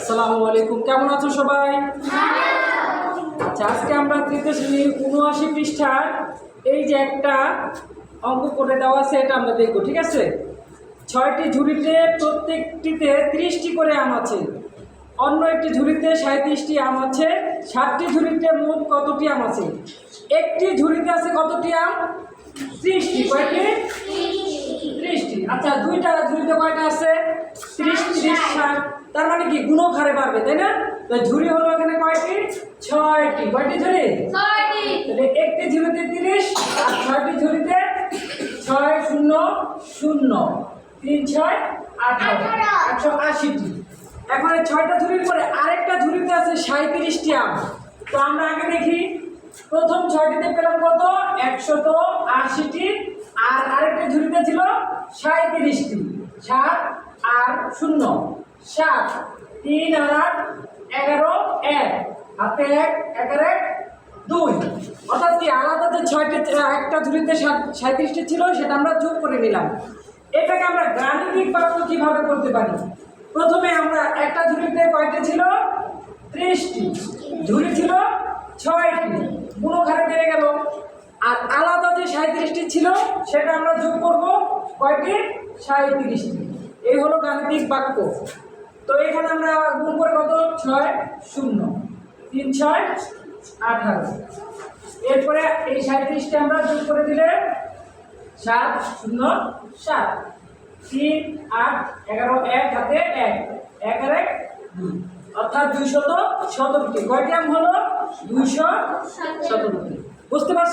আসসালামু আলাইকুম, কেমন আছো সবাই? আচ্ছা, আজকে আমরা তৃতীয় শ্রেণীর ৭৯ পৃষ্ঠার এই যে একটা অঙ্ক করে দেওয়া আছে, এটা আমরা দেখবো। ঠিক আছে? ৬টি ঝুড়িতে প্রত্যেকটিতে ৩০টি করে আম আছে, অন্য একটি ঝুড়িতে ৩৭টি আম আছে, ৭টি ঝুড়িতে মোট কতটি আম আছে? একটি ঝুড়িতে আছে কতটি আম? ৩০টি। কয়টি? ৩০টি। আচ্ছা, দুইটা ঝুড়িতে কয়টা আছে? ৩০, ৩০, ৬০। তার মানে কি গুণক হারে বাড়বে, তাই না? তো ঝুড়ি হলো এখানে কয়টি? ৬টি। কয়টি ঝুড়ি? ৬টি। তাহলে একটি ঝুড়িতে ৩০ আর ৬টি ঝুড়িতে ৬ 0 0 ৩ ৬ 18 180টি। এখন এই ৬টা ঝুড়ির পরে আরেকটা ঝুড়িতে আছে ৩৭টি আম। তো আমরা আগে দেখি, প্রথম ৬টিতে পেলাম কত? ১৮০টি, আর আরেকটা ঝুড়িতে ছিল ৩৭টি। ৭ আর ০ ৭, ৩ আর ৮ 11, ১ হাতে ১ ১ আর ১ ২। অর্থাৎ কি আলাদা যে ৬টি একটা ঝুড়িতে ৩৭টি ছিল সেটা আমরা যোগ করে নিলাম। এটাকে আমরা গাণিতিক বাক্য কিভাবে করতে পারি? প্রথমে আমরা একটা ঝুড়িতে কয়টি ছিল? ৩০টি। ঝুড়ি ছিল ৬টি, গুণক হারে বেড়ে গেল। আর আলাদা যে ৩৭টি ছিল সেটা আমরা যোগ করব কয়টি? ৩৭টি। এই হলো গাণিতিক বাক্য। তো এখানে আমরা গুণ করে কত? ৬ 0 ৩ ৬ 18। এরপরে এই ৩৭টি আমরা যোগ করে দিলে ৭ 0 7 3 8 11 1 হাতে ১ ১ আর ১ ২, অর্থাৎ ২১৭টি। কয়টি আম হলো? ২১৭টি। বুঝতে পারছেন?